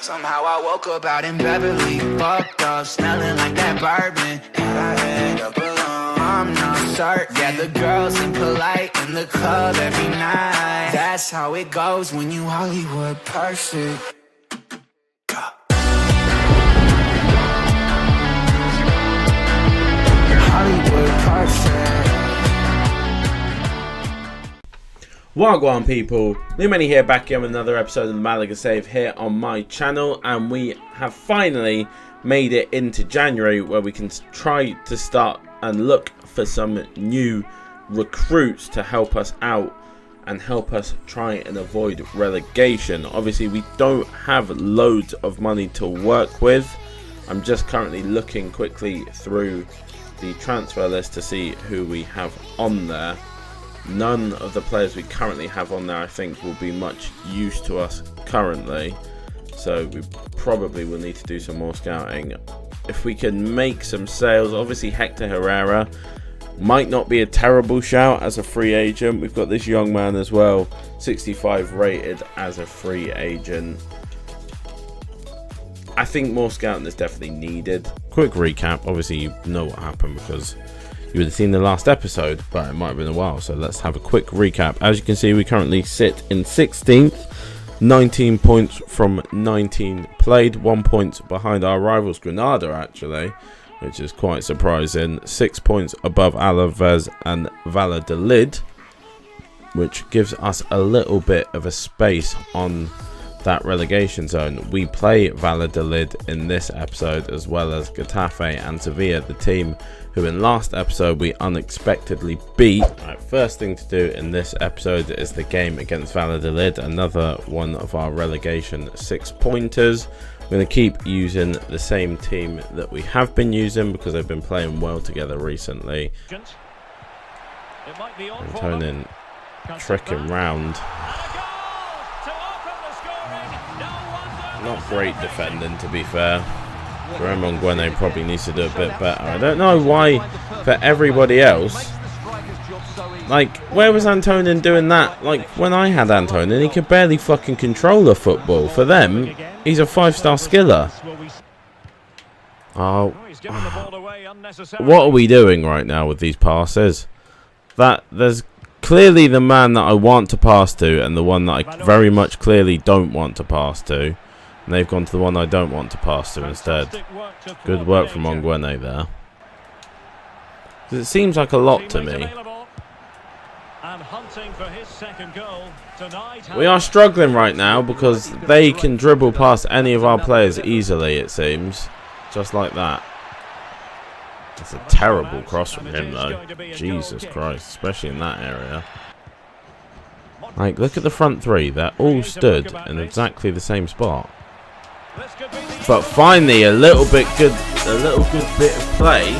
Somehow I woke up out in Beverly, fucked up, smelling like that bourbon. Had I had up alone, I'm not certain. Yeah, the girls impolite in the club every night. That's how it goes when you Hollywood perfect. Hollywood perfect. Wagwan people, Lumeni here, back here with another episode of the Malaga Save here on my channel, and we have finally made it into January where we can try to start and look for some new recruits to help us out and help us try and avoid relegation. Obviously we don't have loads of money to work with. I'm just currently looking quickly through the transfer list to see who we have on there. None of the players we currently have on there I think will be much use to us currently, so we probably will need to do some more scouting. If we can make some sales, obviously Hector Herrera might not be a terrible shout as a free agent. We've got this young man as well, 65 rated as a free agent. I think more scouting is definitely needed. Quick recap, obviously you know what happened because you would have seen the last episode, but it might have been a while, so let's have a quick recap. As you can see, we currently sit in 16th, 19 points from 19 played, 1 point behind our rivals Granada actually, which is quite surprising. 6 points above Alaves and Valladolid, which gives us a little bit of a space on that relegation zone. We play Valladolid in this episode, as well as Getafe and Sevilla, the team who in last episode we unexpectedly beat. Right, first thing to do in this episode is the game against Valladolid, another one of our relegation 6-pointers. We're going to keep using the same team that we have been using because they've been playing well together recently. Antonin tricking round. Not great defending, to be fair. Jerome Nguene probably needs to do a bit better. I don't know why for everybody else, like, where was Antonin doing that? Like, when I had Antonin, he could barely fucking control a football. For them, he's a 5-star skiller. Oh, what are we doing right now with these passes? There's clearly the man that I want to pass to and the one that I very much clearly don't want to pass to. And they've gone to the one I don't want to pass to instead. Good work from Nguene there. It seems like a lot to me. We are struggling right now because they can dribble past any of our players easily, it seems. Just like that. That's a terrible cross from him though. Jesus Christ, especially in that area. Like, look at the front three. They're all stood in exactly the same spot. But finally, a little good bit of play.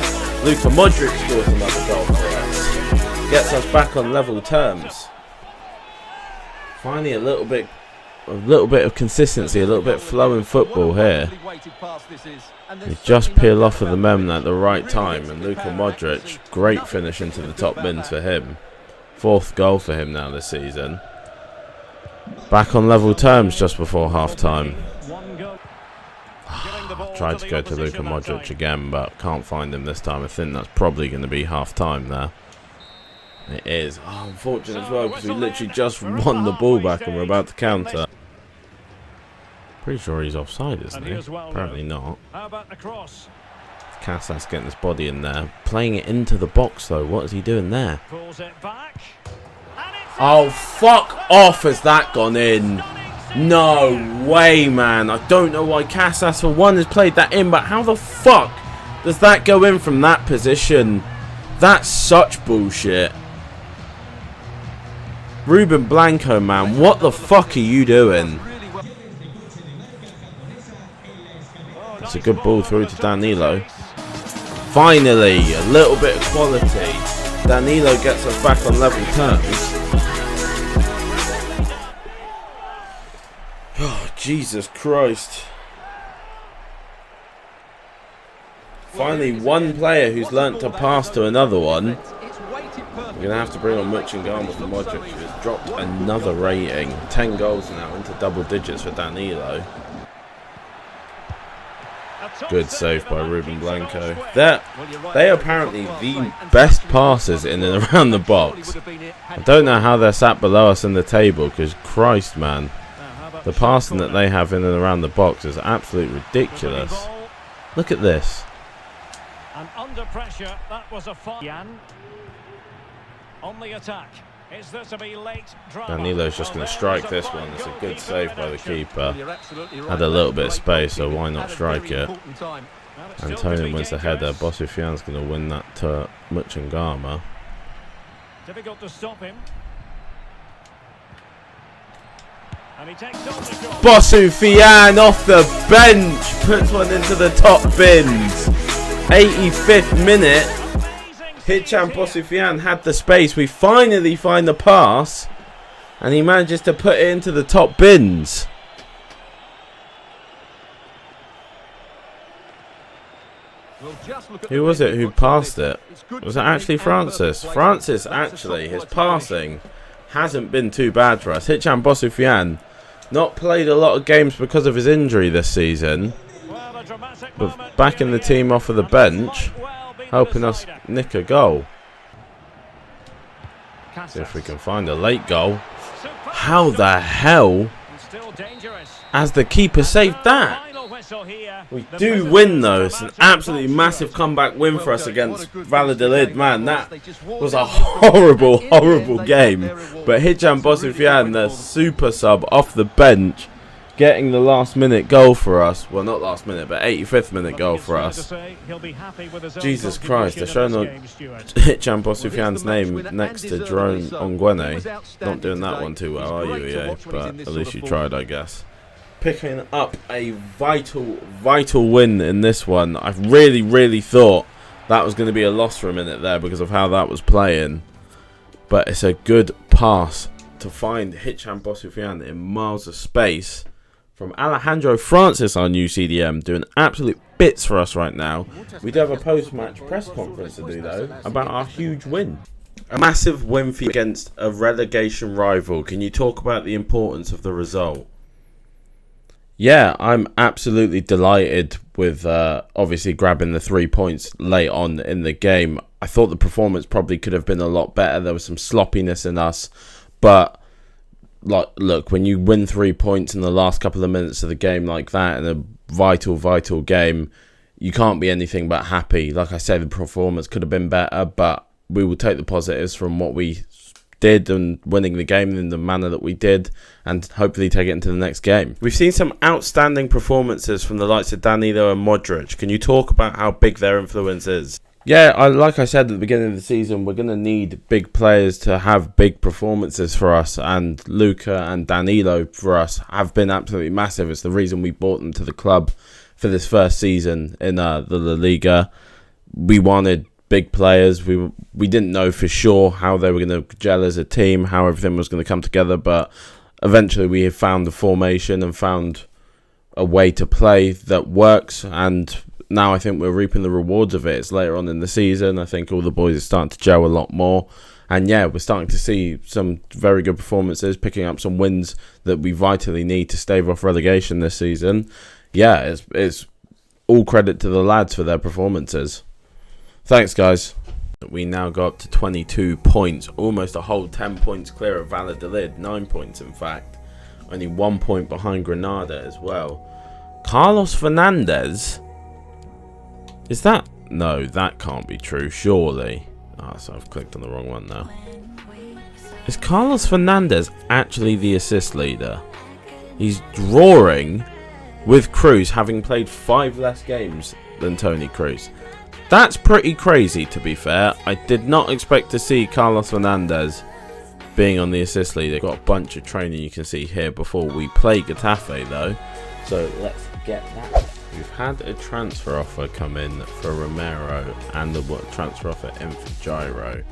Luka Modric scores another goal for us. Gets us back on level terms. Finally, a little bit of consistency, a little bit of flow in football here. We just peel off of the men at the right time, and Luka Modric, great finish into the top bins for him. 4th goal for him now this season. Back on level terms just before half time. Tried to go to Luka Modric again, but can't find him this time. I think that's probably going to be half time there. It is. Oh, unfortunate as well because we literally just won the ball back and we're about to counter. Pretty sure he's offside, isn't he? Apparently not. Casas getting his body in there. Playing it into the box though. What is he doing there? Oh, fuck off. Has that gone in? No way, man. I don't know why Casas for one has played that in, but how the fuck does that go in from that position? That's such bullshit. Ruben Blanco, man, what the fuck are you doing? It's a good ball through to Danilo. Finally, a little bit of quality. Danilo gets us back on level terms. Oh, Jesus Christ. Finally, one player who's learnt to pass to another one. We're going to have to bring on Muchingama for Modric, who has dropped another rating. 10 goals now into double digits for Danilo. Good save by Ruben Blanco. They are apparently the best passers in and around the box. I don't know how they're sat below us in the table, because Christ, man, the passing that they have in and around the box is absolutely ridiculous. Look at this. And under pressure, that was a on the attack. Is there to be late drama? Danilo's just going to strike this one. It's a good save by the keeper. Had a little bit of space, so why not strike it? Antonio wins the header. Bossufian's going to win that to Muchangama. Difficult to stop him. And he takes on the shot. Bossufian off the bench puts one into the top bins. 85th minute. Hicham Bossufian had the space. We finally find the pass, and he manages to put it into the top bins. Who was it who passed it? Was it actually Francis? Francis, actually, his passing hasn't been too bad for us. Hicham Bossufian not played a lot of games because of his injury this season, but back in the team off of the bench, helping us nick a goal. See if we can find a late goal. How the hell has the keeper saved that? We do win though. It's an absolutely massive comeback win for us against Valladolid. Man, that was a horrible, horrible game. But Hicham Bossufian, the super sub off the bench, getting the last minute goal for us. Well, not last minute, but 85th minute goal for us. Jesus Christ, they're showing Hicham Bossufian's name next to Jerome Ongwene. Not doing that one too well, are you, EA? But at least you tried, I guess. Picking up a vital win in this one. I really thought that was going to be a loss for a minute there because of how that was playing. But it's a good pass to find Hicham Bossufian in miles of space from Alejandro Francis, our new CDM, doing absolute bits for us right now. We do have a post-match press conference to do, though, about our huge win. A massive win for you against a relegation rival. Can you talk about the importance of the result? Yeah, I'm absolutely delighted with obviously grabbing the 3 points late on in the game. I thought the performance probably could have been a lot better. There was some sloppiness in us, but like, look, when you win 3 points in the last couple of minutes of the game like that, in a vital game, you can't be anything but happy. Like I said, the performance could have been better, but we will take the positives from what we did and winning the game in the manner that we did, and hopefully take it into the next game. We've seen some outstanding performances from the likes of Danilo and Modric. Can you talk about how big their influence is? Yeah, like I said at the beginning of the season, we're going to need big players to have big performances for us, and Luka and Danilo for us have been absolutely massive. It's the reason we brought them to the club for this first season in the La Liga. We wanted big players. We didn't know for sure how they were going to gel as a team, how everything was going to come together, but eventually we have found the formation and found a way to play that works, and now I think we're reaping the rewards of it. It's later on in the season. I think all the boys are starting to gel a lot more, and yeah, we're starting to see some very good performances, picking up some wins that we vitally need to stave off relegation this season. Yeah, it's all credit to the lads for their performances. Thanks, guys. We now go up to 22 points, almost a whole 10 points clear of Valladolid, 9 points in fact. Only 1 point behind Granada as well. Carlos Fernandez? Is that? No, that can't be true, surely. So I've clicked on the wrong one now. Is Carlos Fernandez actually the assist leader? He's drawing with Cruz, having played 5 less games than Toni Kroos. That's pretty crazy, to be fair. I did not expect to see Carlos Fernandez being on the assist leader. Got a bunch of training you can see here before we play Getafe, though. So let's get that. We've had a transfer offer come in for Romero and a transfer offer in for Gyro.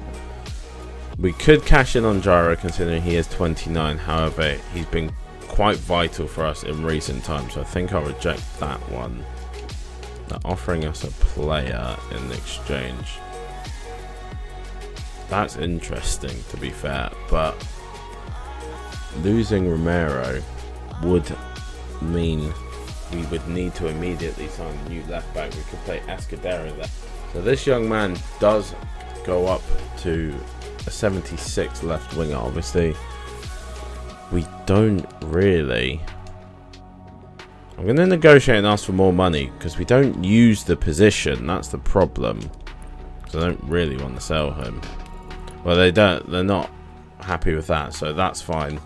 We could cash in on Gyro considering he is 29. However, he's been quite vital for us in recent times, so I think I'll reject that one. They're offering us a player in exchange. That's interesting, to be fair, but losing Romero would mean we would need to immediately sign a new left back. We could play Escudero there. So this young man does go up to a 76 left winger. Obviously, we don't really. I'm going to negotiate and ask for more money because we don't use the position. That's the problem. So I don't really want to sell him. Well, they don't. They're not happy with that, so that's fine.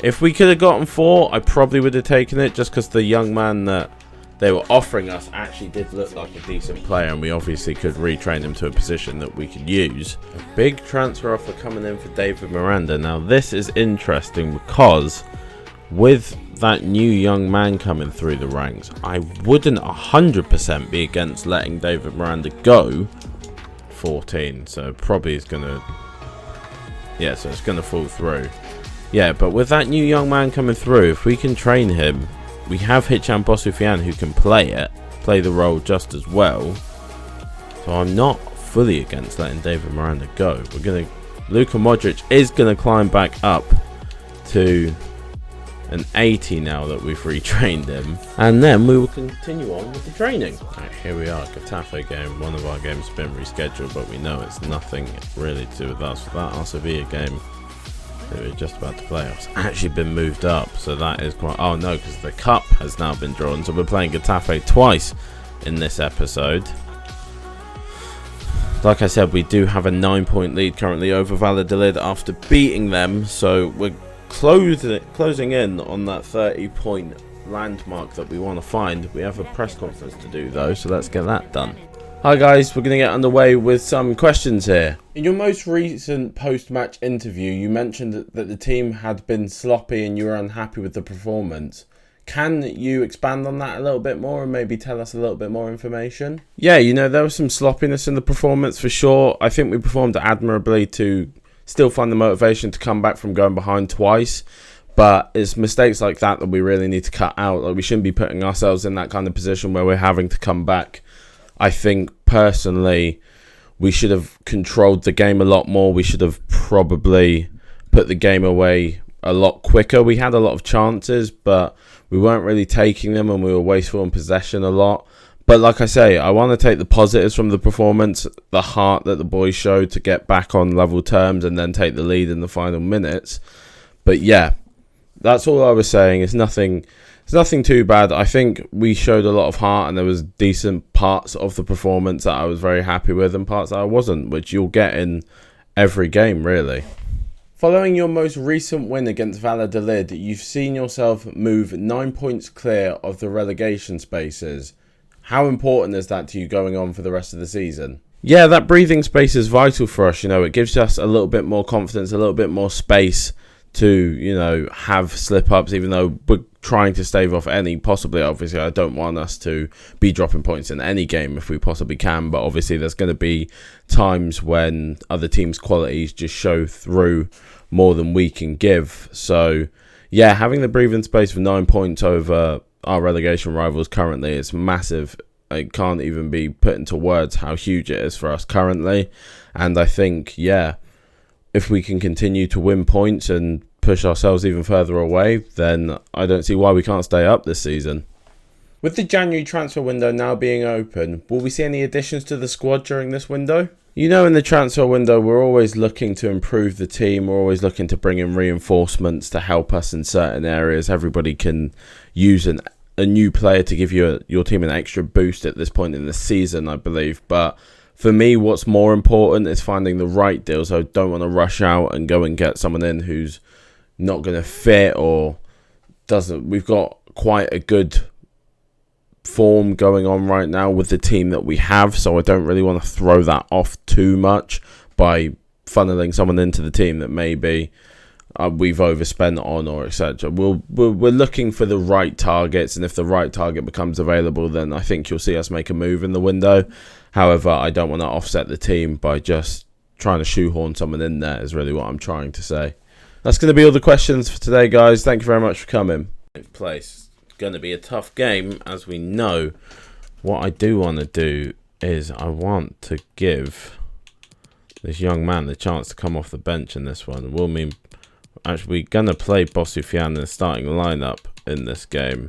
If we could have gotten 4, I probably would have taken it just because the young man that they were offering us actually did look like a decent player, and we obviously could retrain him to a position that we could use. A big transfer offer coming in for David Miranda. Now this is interesting because with that new young man coming through the ranks, I wouldn't 100% be against letting David Miranda go. 14, so probably it's gonna, yeah, so it's gonna fall through. Yeah, but with that new young man coming through, if we can train him, we have Hicham Bosufian who can play the role just as well. So I'm not fully against letting David Miranda go. Luka Modric is gonna climb back up to an 80 now that we've retrained him, and then we will continue on with the training. Right, here we are, Getafe game. One of our games has been rescheduled, but we know it's nothing really to do with us. That Sevilla game that we're just about to play has actually been moved up, so that is quite. Oh no, because the cup has now been drawn, so we're playing Getafe twice in this episode. Like I said, we do have a 9-point lead currently over Valladolid after beating them, so we're closing in on that 30-point landmark that we want to find. We have a press conference to do though, so let's get that done. Hi guys, we're going to get underway with some questions here. In your most recent post-match interview, you mentioned that the team had been sloppy and you were unhappy with the performance. Can you expand on that a little bit more and maybe tell us a little bit more information? Yeah, you know, there was some sloppiness in the performance for sure. I think we performed admirably to still find the motivation to come back from going behind twice, but it's mistakes like that that we really need to cut out. Like, we shouldn't be putting ourselves in that kind of position where we're having to come back. I think personally we should have controlled the game a lot more. We should have probably put the game away a lot quicker. We had a lot of chances, but we weren't really taking them, and we were wasteful in possession a lot. But like I say, I want to take the positives from the performance, the heart that the boys showed to get back on level terms and then take the lead in the final minutes. But yeah, that's all I was saying. It's nothing too bad. I think we showed a lot of heart, and there was decent parts of the performance that I was very happy with and parts that I wasn't, which you'll get in every game really. Following your most recent win against Valladolid, you've seen yourself move 9 points clear of the relegation spaces. How important is that to you going on for the rest of the season? Yeah, that breathing space is vital for us. You know, it gives us a little bit more confidence, a little bit more space to, you know, have slip-ups, even though we're trying to stave off any, possibly. Obviously, I don't want us to be dropping points in any game if we possibly can, but obviously there's going to be times when other teams' qualities just show through more than we can give. So, yeah, having the breathing space for 9 points over our relegation rivals currently is massive. It can't even be put into words how huge it is for us currently. And I think, yeah, if we can continue to win points and push ourselves even further away, then I don't see why we can't stay up this season. With the January transfer window now being open, will we see any additions to the squad during this window? You know, in the transfer window, we're always looking to improve the team. We're always looking to bring in reinforcements to help us in certain areas. Everybody can use a new player to give your team an extra boost at this point in the season, I believe. But for me, what's more important is finding the right deal. So I don't want to rush out and go and get someone in who's not going to fit or doesn't. We've got quite a good form going on right now with the team that we have, so I don't really want to throw that off too much by funneling someone into the team that maybe we've overspent on or etc. We're looking for the right targets, and if the right target becomes available, then I think you'll see us make a move in the window. However, I don't want to offset the team by just trying to shoehorn someone in there, is really what I'm trying to say. That's going to be all the questions for today, guys. Thank you very much for coming. Place. Going to be a tough game, as we know. What I do want to do is I want to give this young man the chance to come off the bench in this one. Will mean actually we're going to play Bosufian in the starting lineup in this game.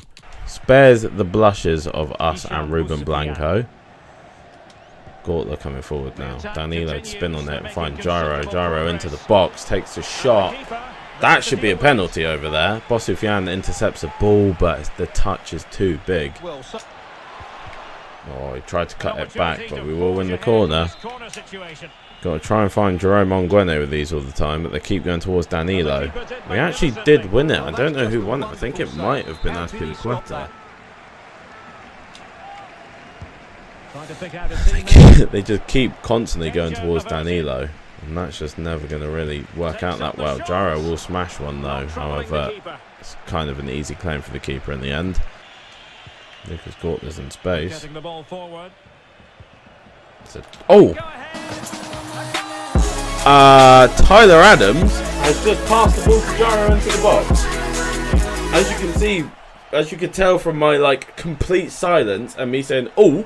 spares the blushes of us and Ruben Blanco. Gortler coming forward now. Danilo to spin on it and find Gyro. Gyro into the box, takes a shot. That should be a penalty over there. Bosufian intercepts the ball, but the touch is too big. Oh, he tried to cut it back, but we will win the corner. Got to try and find Jerome Onguene with these all the time, but they keep going towards Danilo. We actually did win it. I don't know who won it. I think it might have been Azpilicueta. They just keep constantly going towards Danilo, and that's just never going to really work out that well. Gyro will smash one though, however, it's kind of an easy claim for the keeper in the end. Lucas Gortler's in space. Oh! Tyler Adams has just passed the ball to Gyro into the box. As you can see, as you can tell from my like complete silence and me saying, "Oh,"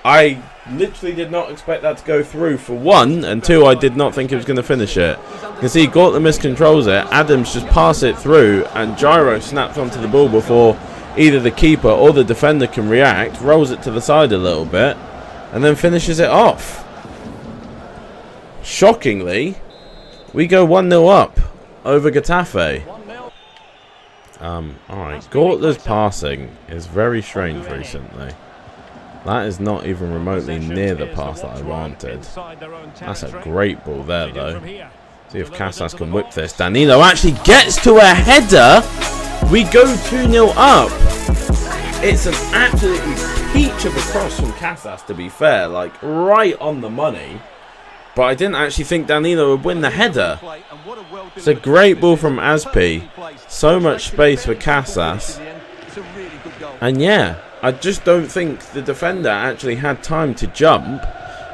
I literally did not expect that to go through, for one, and two, I did not think it was going to finish it. You can see Gortler miscontrols it, Adams just pass it through, and Gyro snaps onto the ball before either the keeper or the defender can react, rolls it to the side a little bit, and then finishes it off. Shockingly, we go 1-0 up over Getafe. Alright, Gortler's passing is very strange recently. That is not even remotely near the pass that I wanted. That's a great ball there though. See if Casas can whip this. Danilo actually gets to a header. We go 2-0 up. It's an absolutely peach of a cross from Casas, to be fair. Like, right on the money. But I didn't actually think Danilo would win the header. It's a great ball from Azpi. So much space for Casas. And yeah, I just don't think the defender actually had time to jump.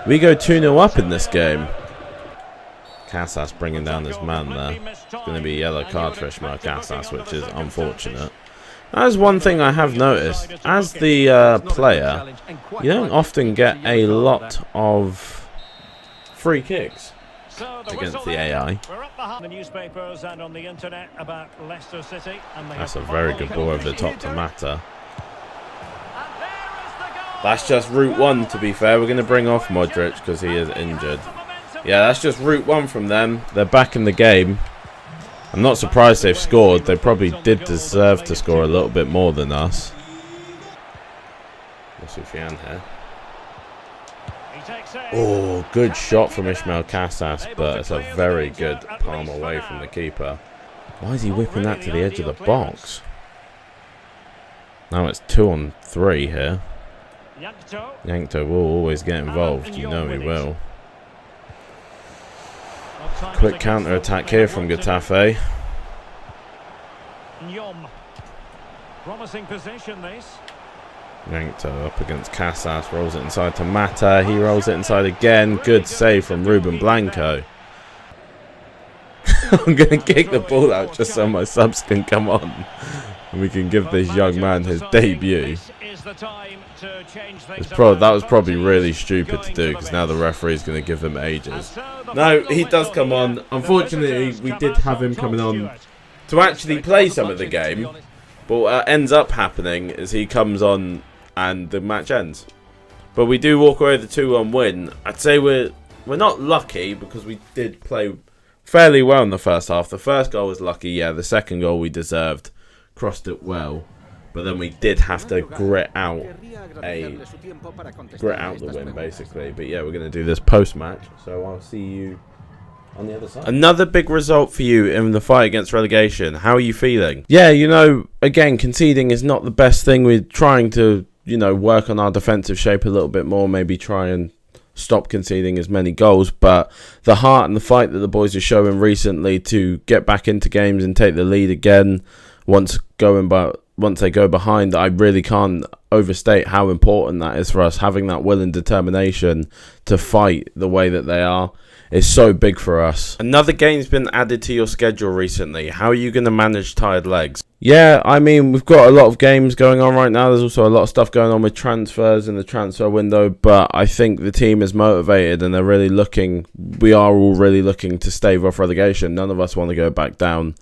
We go 2-0 up in this game. Casas bringing down his man there. It's going to be a yellow card for Ishmael Casas, which is unfortunate. That is one thing I have noticed. As the player, you don't often get a lot of free kicks against the AI. That's a very good ball over the top to Mata. That's just route one, to be fair. We're going to bring off Modric because he is injured. Yeah, that's just route one from them. They're back in the game. I'm not surprised they've scored. They probably did deserve to score a little bit more than us. Soufiane here. Oh, good shot from Ishmael Casas, but it's a very good palm away from the keeper. Why is he whipping that to the edge of the box? Now it's 2-on-3 here. Yankto will always get involved, you know he will. Quick counter attack here from Getafe. Promising position this. Yankto up against Casas, rolls it inside to Mata, he rolls it inside again, good save from Ruben Blanco. I'm going to kick the ball out just so my subs can come on and we can give this young man his debut. That was probably really stupid to do because now the referee's going to give him ages. No, he does come on. Unfortunately, we did have him coming on to actually play some of the game. But what ends up happening is he comes on and the match ends. But we do walk away with a 2-1 win. I'd say we're not lucky because we did play fairly well in the first half. The first goal was lucky, yeah. The second goal we deserved. Crossed it well. But then we did have to grit out the win, basically. But yeah, we're going to do this post-match. So I'll see you on the other side. Another big result for you in the fight against relegation. How are you feeling? Yeah, you know, again, conceding is not the best thing. We're trying to, you know, work on our defensive shape a little bit more. Maybe try and stop conceding as many goals. But the heart and the fight that the boys are showing recently to get back into games and take the lead again once they go behind, I really can't overstate how important that is for us. Having that will and determination to fight the way that they are is so big for us. Another game's been added to your schedule recently. How are you going to manage tired legs? Yeah, I mean, we've got a lot of games going on right now. There's also a lot of stuff going on with transfers in the transfer window, but I think the team is motivated and we are all really looking to stave off relegation. None of us want to go back down.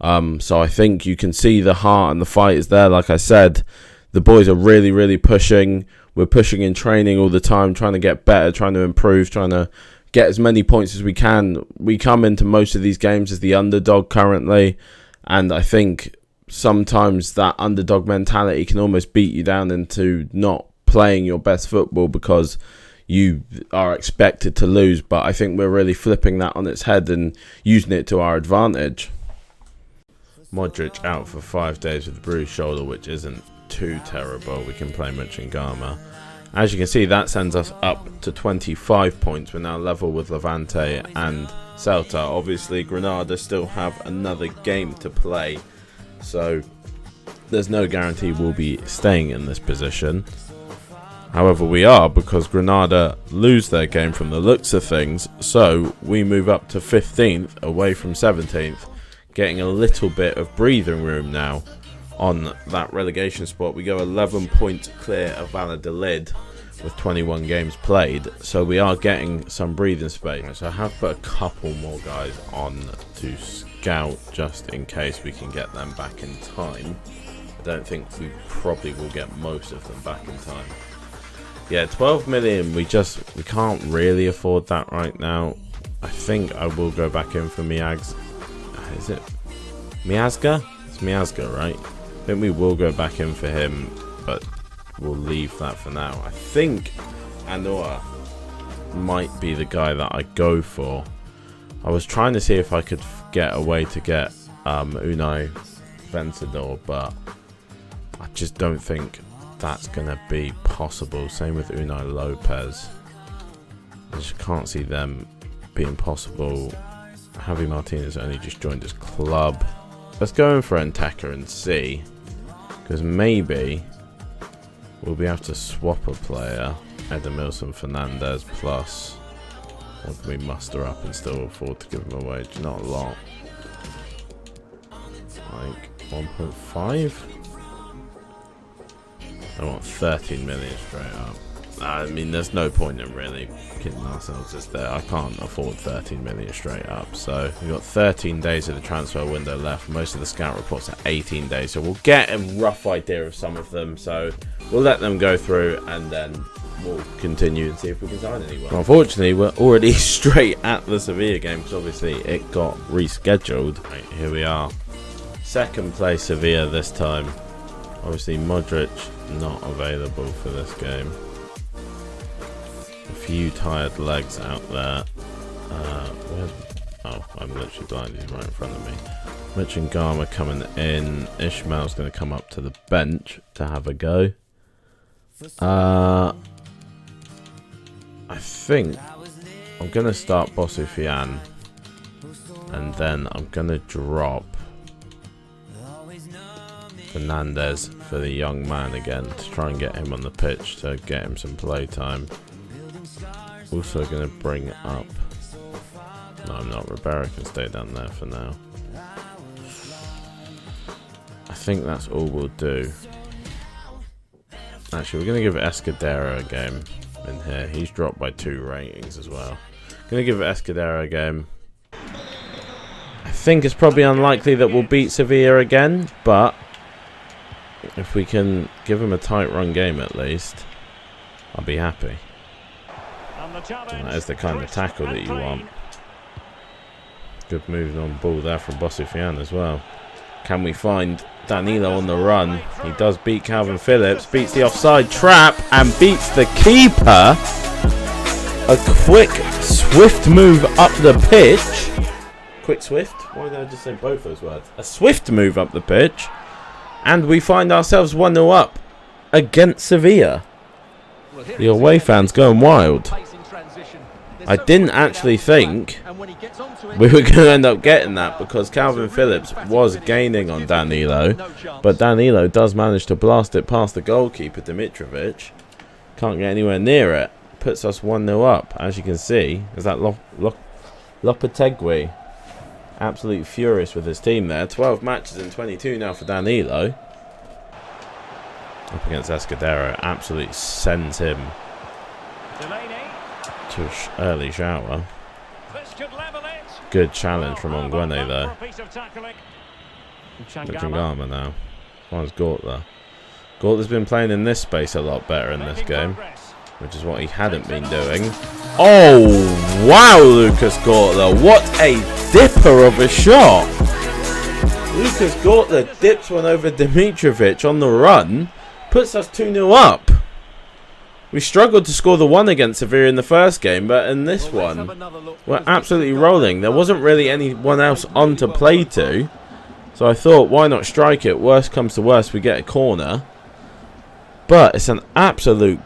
So I think you can see the heart and the fight is there. Like I said, the boys are really, really pushing. We're pushing in training all the time, trying to get better, trying to improve, trying to get as many points as we can. We come into most of these games as the underdog currently, and I think sometimes that underdog mentality can almost beat you down into not playing your best football because you are expected to lose. But I think we're really flipping that on its head and using it to our advantage. Modric out for 5 days with a bruised shoulder, which isn't too terrible. We can play Miranda. As you can see, that sends us up to 25 points. We're now level with Levante and Celta. Obviously, Granada still have another game to play, so there's no guarantee we'll be staying in this position. However, we are, because Granada lose their game from the looks of things, so we move up to 15th away from 17th, getting a little bit of breathing room now on that relegation spot. We go 11 points clear of Valladolid with 21 games played, so we are getting some breathing space. So I have put a couple more guys on to scout just in case we can get them back in time. I don't think we probably will get most of them back in time. Yeah, 12 million, we can't really afford that right now. I think I will go back in for Miags. Is it Miazga? It's Miazga, right? I think we will go back in for him, but we'll leave that for now. I think Anoa might be the guy that I go for. I was trying to see if I could get a way to get Unai Vencedor, but I just don't think that's going to be possible. Same with Unai Lopez. I just can't see them being possible. Javi Martinez only just joined his club. Let's go in for Enteka and see, because maybe we'll be able to swap a player. Edemilson Fernandez plus, what can we muster up and still afford to give him a wage? Not a lot. Like 1.5? I want 13 million straight up. I mean, there's no point in really kidding ourselves just there. I can't afford 13 million straight up. So we've got 13 days of the transfer window left. Most of the scout reports are 18 days. So we'll get a rough idea of some of them. So we'll let them go through and then we'll continue and see if we can sign anyone. Unfortunately, we're already straight at the Sevilla game because obviously it got rescheduled. Right, here we are. Second place Sevilla this time. Obviously Modric not available for this game. A few tired legs out there. Oh, I'm literally blind. He's right in front of me. Mitch and Garma coming in. Ishmael's going to come up to the bench to have a go. I think I'm going to start Bosufian, and then I'm going to drop Fernandez for the young man again to try and get him on the pitch to get him some play time. Also going to bring up, no I'm not, Ribera can stay down there for now. I think that's all we'll do. Actually, we're going to give Escudero a game in here. He's dropped by 2 ratings as well. Going to give Escudero a game. I think it's probably unlikely that we'll beat Sevilla again, but if we can give him a tight run game at least, I'll be happy. And that is the kind of tackle that you want. Good moving on ball there from Bosufian as well. Can we find Danilo on the run? He does beat Calvin Phillips, beats the offside trap and beats the keeper. A quick, swift move up the pitch. Quick, swift? Why did I just say both those words? A swift move up the pitch. And we find ourselves 1-0 up against Sevilla. The away fans going wild. I didn't actually think we were going to end up getting that because Calvin Phillips was gaining on Danilo, but Danilo does manage to blast it past the goalkeeper, Dimitrovic. Can't get anywhere near it. Puts us 1-0 up, as you can see. Is that Lopetegui? Absolutely furious with his team there. 12 matches in 22 now for Danilo. Up against Escudero. Absolutely sends him to an early shower. Good challenge from Ongwene there. Changama now. Finds Gortler. Gortler's been playing in this space a lot better in this game, which is what he hadn't been doing. Oh, wow, Lucas Gortler. What a dipper of a shot. Lucas Gortler dips one over Dimitrovic on the run. Puts us 2-0 up. We struggled to score the one against Sevilla in the first game, but in this one, we're absolutely rolling. There wasn't really anyone else on to play to, so I thought, why not strike it? Worst comes to worst, we get a corner. But it's an absolute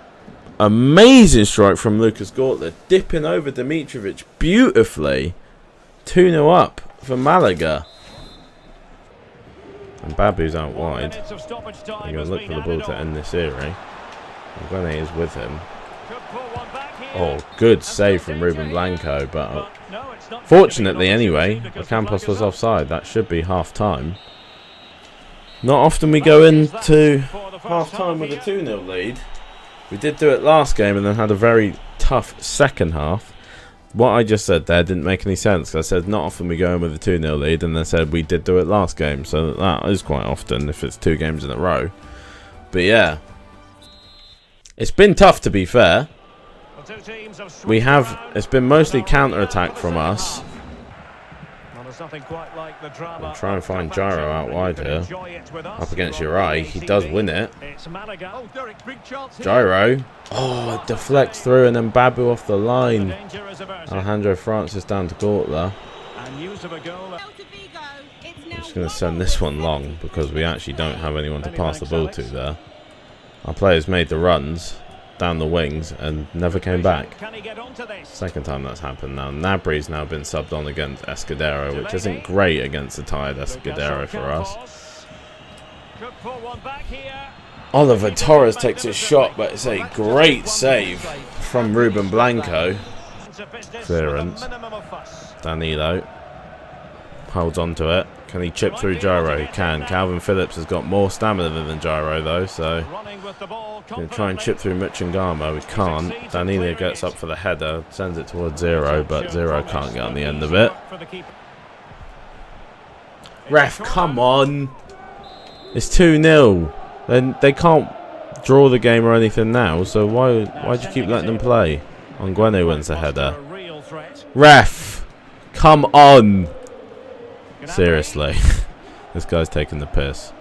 amazing strike from Lucas Gortler, dipping over Dimitrovic beautifully. 2-0 up for Malaga. And Babu's out wide. You're going to look for the ball to end this series. Maguire is with him. Oh, good save from Ruben Blanco, but fortunately anyway, Ocampos was offside. That should be half-time. Not often we go into half-time with a 2-0 lead. We did do it last game and then had a very tough second half. What I just said there didn't make any sense. I said not often we go in with a 2-0 lead, and then said we did do it last game. So that is quite often if it's 2 games in a row. But yeah. It's been tough, to be fair. It's been mostly counter-attack from us. We'll try and find Gyro out wide here. Up against Uri. He does win it. Gyro. Oh, it deflects through and then Babu off the line. Alejandro Francis down to Gortler. I'm just going to send this one long because we actually don't have anyone to pass the ball to there. Our players made the runs down the wings and never came back. Second time that's happened now. Nabry's now been subbed on against Escudero, which isn't great against the tired Escudero for us. Oliver Torres takes his shot, but it's a great save from Ruben Blanco. Clearance. Danilo holds on to it. Can he chip through Gyro? He can. Calvin Phillips has got more stamina than Gyro though, so going to try and chip through Muchangama. We can't. Danilo gets up for the header, sends it towards Zero, but Zero can't get on the end of it. Ref, come on! It's 2-0. Then they can't draw the game or anything now, so why'd you keep letting them play? Onguene wins the header. Ref, come on! Seriously, this guy's taking the piss.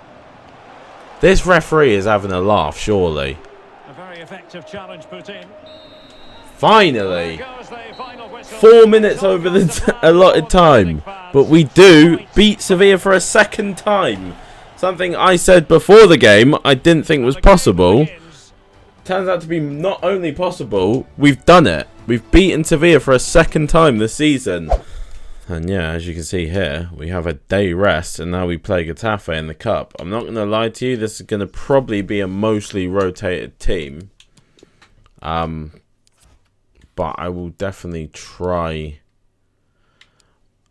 This referee is having a laugh, surely. A very effective challenge put in. Finally! 4 minutes over the allotted time. But we do beat Sevilla for a second time. Something I said before the game I didn't think was possible. Turns out to be not only possible, we've done it. We've beaten Sevilla for a second time this season. And yeah, as you can see here, we have a day rest and now we play Getafe in the cup. I'm not going to lie to you, this is going to probably be a mostly rotated team. But I will definitely try.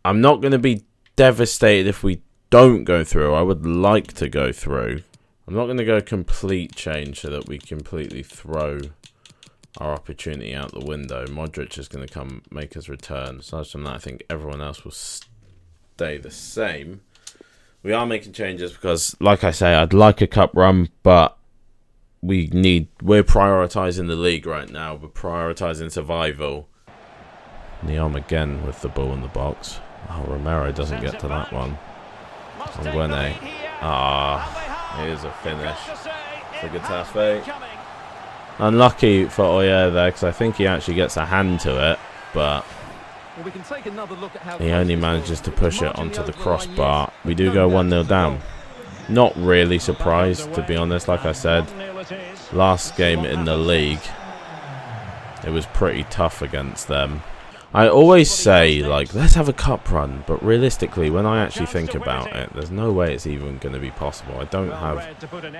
I'm not going to be devastated if we don't go through. I would like to go through. I'm not going to go complete change so that we completely throw our opportunity out the window. Modric is going to come make his return. Aside from that, I think everyone else will stay the same. We are making changes because, like I say, I'd like a cup run, but we're prioritising the league right now. We're prioritising survival. Neom again with the ball in the box. Oh, Romero doesn't get to that one. Onguene. It is a finish for Getafe. Unlucky for Oyer there because I think he actually gets a hand to it, but he only manages to push it onto the crossbar. We do go 1-0 down. Not really surprised, to be honest. Like I said, last game in the league, it was pretty tough against them. I always say, like, let's have a cup run, but realistically, when I actually think about it, there's no way it's even going to be possible. I don't have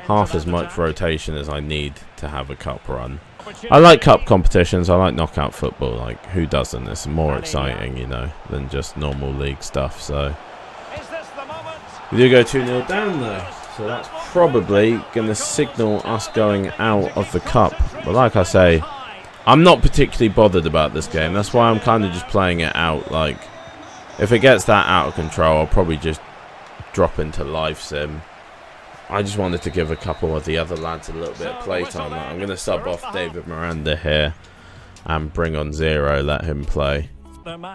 half as much rotation as I need to have a cup run. I like cup competitions, I like knockout football, like, who doesn't? It's more exciting, you know, than just normal league stuff, so. We do go 2-0 down though, so that's probably going to signal us going out of the cup. But like I say, I'm not particularly bothered about this game. That's why I'm kind of just playing it out. Like, if it gets that out of control, I'll probably just drop into live sim I just wanted to give a couple of the other lads a little bit of playtime. I'm going to sub off David Miranda here and bring on Zero, let him play.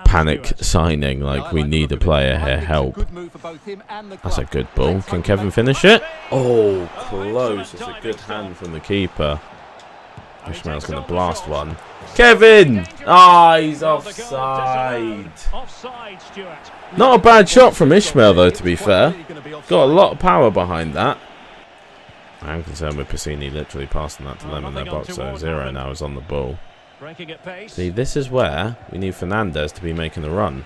Panic signing, like we need a player here, help. That's a good ball. Can Kevin finish it? Oh, close. It's a good hand from the keeper. Ishmael's going to blast one. Kevin! Ah, he's offside. Not a bad shot from Ishmael, though, to be fair. Got a lot of power behind that. I am concerned with Piscini literally passing that to them in their box, so Zero now is on the ball. See, this is where we need Fernandez to be making the run.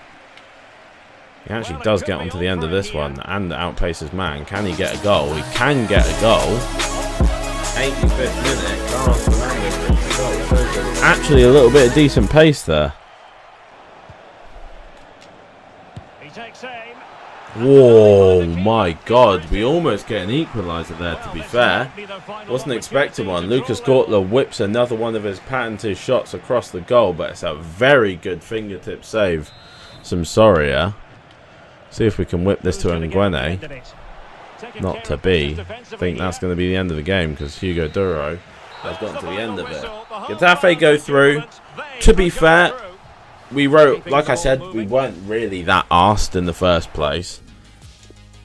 He actually does get onto the end of this one and outpaces man. Can he get a goal? He can get a goal. 85th minute. Carlos Fernandez. Actually, a little bit of decent pace there. Whoa, my God. We almost get an equaliser there, to be fair. Wasn't expecting one. Lucas Gortler whips another one of his patented shots across the goal, but it's a very good fingertip save. Some Soria. See if we can whip this to Nguene. Not to be. I think that's going to be the end of the game because Hugo Duro has gotten to the end of it. Getafe go through. To be fair, we wrote, like I said, we weren't really that arsed in the first place.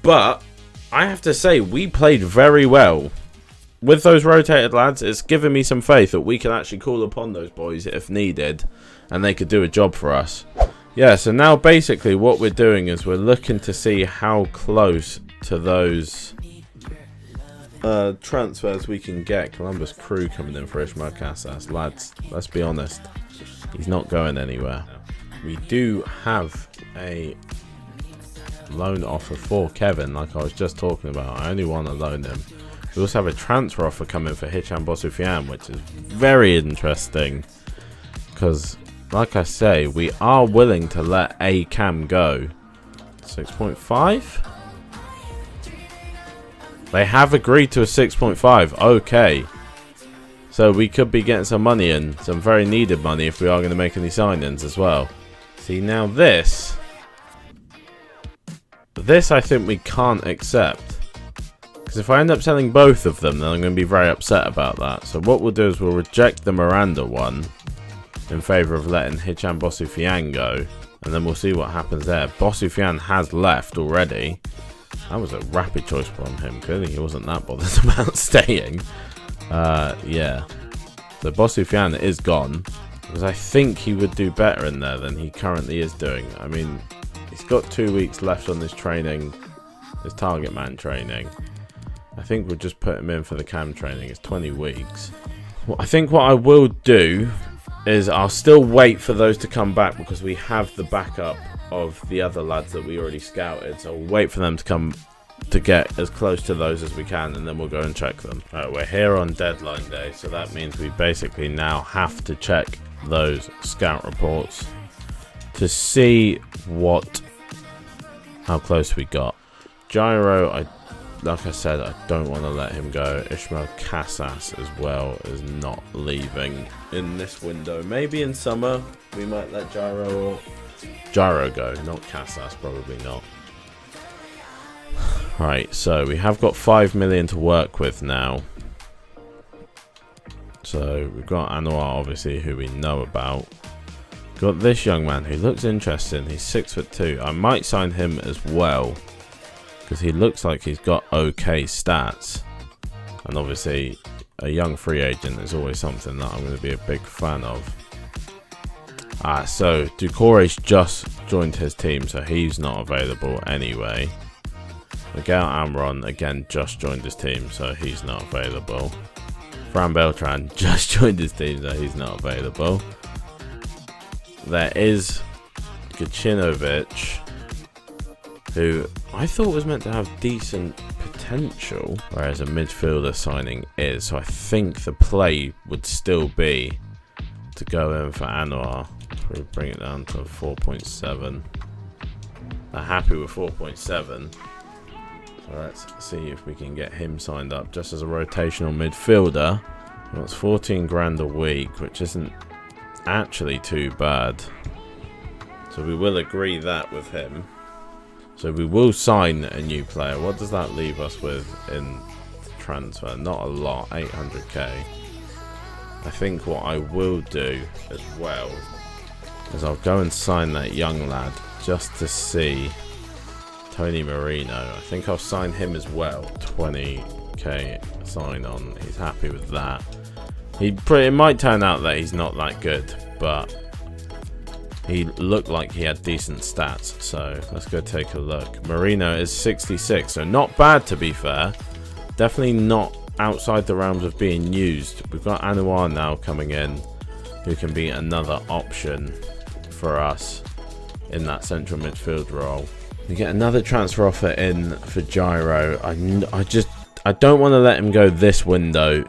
But I have to say, we played very well. With those rotated lads, it's given me some faith that we can actually call upon those boys if needed. And they could do a job for us. Yeah, so now basically what we're doing is we're looking to see how close to those transfers we can get. Columbus Crew coming in for Ishmael Casas. Lads, let's be honest. He's not going anywhere. We do have a loan offer for Kevin, like I was just talking about. I only want to loan him. We also have a transfer offer coming for Hicham Bosoufian, which is very interesting. Because, like I say, we are willing to let a Cam go. 6.5? They have agreed to a 6.5. Okay. So we could be getting some money in. Some very needed money if we are going to make any signings as well. See, now this I think we can't accept. Because if I end up selling both of them, then I'm going to be very upset about that. So what we'll do is we'll reject the Miranda one in favour of letting Hicham Bosoufian go. And then we'll see what happens there. Bosoufian has left already. That was a rapid choice from him. Clearly he wasn't that bothered about staying. Yeah. So Bosoufian is gone. Because I think he would do better in there than he currently is doing. I mean, he's got 2 weeks left on this training. His target man training. I think we'll just put him in for the cam training. It's 20 weeks. Well, I think what I will do is I'll still wait for those to come back because we have the backup of the other lads that we already scouted. So we'll wait for them to come to get as close to those as we can, and then we'll go and check them. Alright, we're here on deadline day, so that means we basically now have to check those scout reports to see how close we got. Gyro, like I said, I don't want to let him go. Ishmael Casas as well is not leaving in this window. Maybe in summer we might let Gyro go, not Casas, probably not. Right, so we have got 5 million to work with now. So we've got Anwar, obviously, who we know about. Got this young man who looks interesting. He's 6'2". I might sign him as well because he looks like he's got okay stats. And obviously, a young free agent is always something that I'm going to be a big fan of. So Ducore's just joined his team, so he's not available anyway. Miguel Amron, again, just joined his team, so he's not available. Fran Beltran just joined his team, so he's not available. There is Gacinovic, who I thought was meant to have decent potential, whereas a midfielder signing is. So I think the play would still be to go in for Anwar. We bring it down to 4.7. They're happy with 4.7. So let's see if we can get him signed up just as a rotational midfielder. That's 14 grand a week, which isn't actually too bad. So we will agree that with him. So we will sign a new player. What does that leave us with in transfer? Not a lot, 800k. I think what I will do as well is I'll go and sign that young lad just to see Tony Marino. I think I'll sign him as well. 20k sign on. He's happy with that. It might turn out that he's not that good, but he looked like he had decent stats. So let's go take a look. Marino is 66, so not bad to be fair. Definitely not outside the realms of being used. We've got Anouar now coming in, who can be another option for us in that central midfield role. We get another transfer offer in for Gyro. I don't want to let him go this window.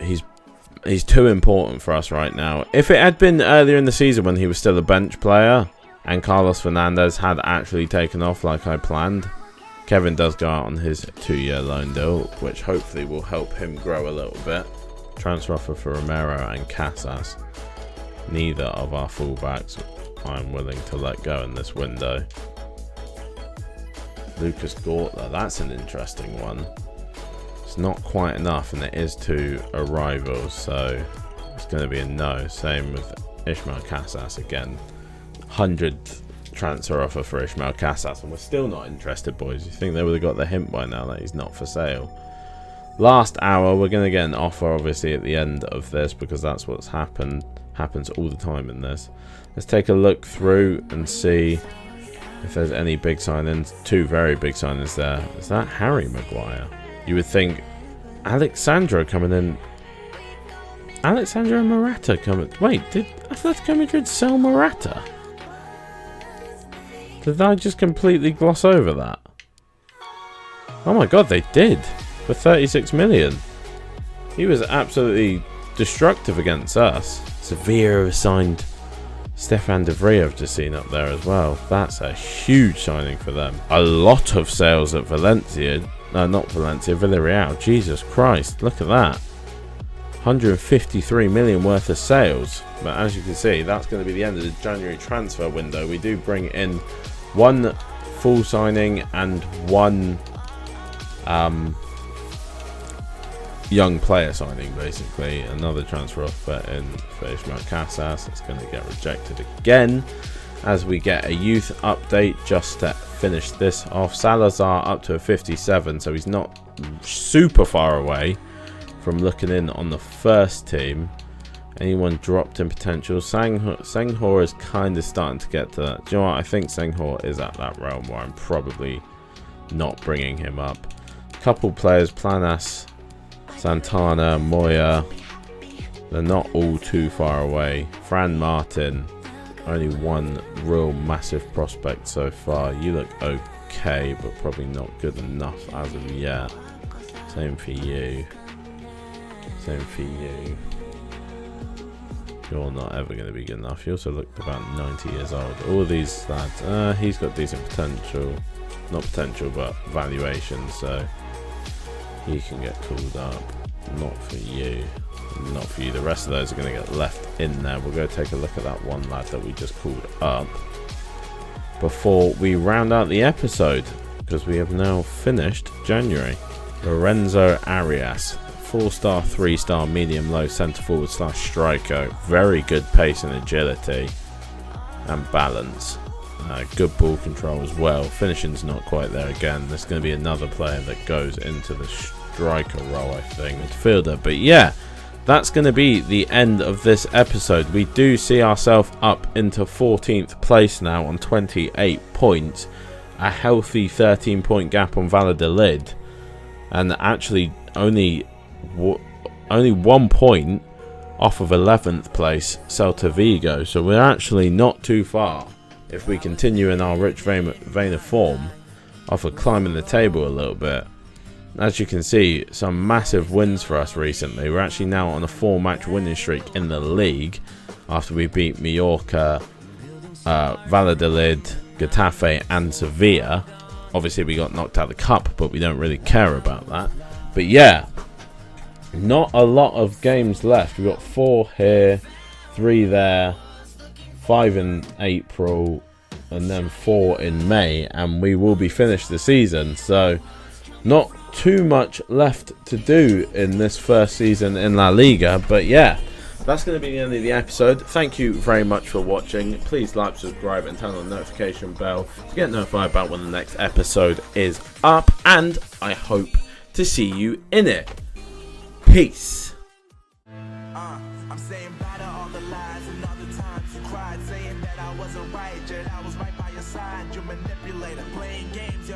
He's too important for us right now. If it had been earlier in the season when he was still a bench player and Carlos Fernandez had actually taken off like I planned, Kevin does go out on his 2-year loan deal, which hopefully will help him grow a little bit. Transfer offer for Romero and Casas. Neither of our fullbacks I'm willing to let go in this window. Lucas Gortler, that's an interesting one. It's not quite enough, and it is to a rival, so it's going to be a no. Same with Ismael Casas again. 100th transfer offer for Ismael Casas, and we're still not interested, boys. You think they would have got the hint by now that he's not for sale? Last hour, we're going to get an offer, obviously, at the end of this, because that's what's happens all the time in this. Let's take a look through and see if there's any big signings. 2 very big signings there. Is that Harry Maguire? You would think Alexandro coming in. Alexandro Morata coming. Wait, did Atletico Madrid sell Morata? Did I just completely gloss over that? Oh my god, they did. For 36 million. He was absolutely destructive against us. Sevilla have signed Stefan de Vrij, I've just seen up there as well. That's a huge signing for them. A lot of sales at Valencia. No, not Valencia, Villarreal. Jesus Christ, look at that. 153 million worth of sales. But as you can see, that's going to be the end of the January transfer window. We do bring in 1 full signing and 1 young player signing, basically. Another transfer offer in for Ismael Casas. It's going to get rejected again as we get a youth update just to finish this off. Salazar up to a 57, so he's not super far away from looking in on the first team. Anyone dropped in potential? Senghor is kind of starting to get to that. Do you know what? I think Senghor is at that realm where I'm probably not bringing him up. Couple players, Planas, Santana, Moya, they're not all too far away. Fran Martin, only 1 real massive prospect so far. You look okay, but probably not good enough as of yet. Same for you. Same for you. You're not ever going to be good enough. You also looked about 90 years old. All of these lads, he's got decent potential. Not potential, but valuation, so he can get called up. Not for you. Not for you. The rest of those are going to get left in there. We'll go take a look at that one lad that we just called up before we round out the episode, because we have now finished January. Lorenzo Arias, 4-star, 3-star, medium-low centre forward / striker. Very good pace and agility and balance. Good ball control as well. Finishing's not quite there again. There's going to be another player that goes into the striker role, I think, midfielder. But yeah, that's going to be the end of this episode. We do see ourselves up into 14th place now on 28 points. A healthy 13-point gap on Valladolid. And actually only 1 point off of 11th place Celta Vigo. So we're actually not too far, if we continue in our rich vein of form, off of climbing the table a little bit. As you can see, some massive wins for us recently. We're actually now on a 4-match winning streak in the league after we beat Mallorca, Valladolid, Getafe and Sevilla. Obviously we got knocked out of the cup, but we don't really care about that. But yeah, not a lot of games left. We've got 4 here, 3 there, 5 in April, and then 4 in May, and we will be finished the season. So not too much left to do in this first season in La Liga, but yeah, that's going to be the end of the episode. Thank you very much for watching. Please like, subscribe, and turn on the notification bell to get notified about when the next episode is up, and I hope to see you in it. Peace. I'm saying bye to all the lies and all the times you cried, saying that I wasn't right, yet I was right by your side. You manipulator, playing games.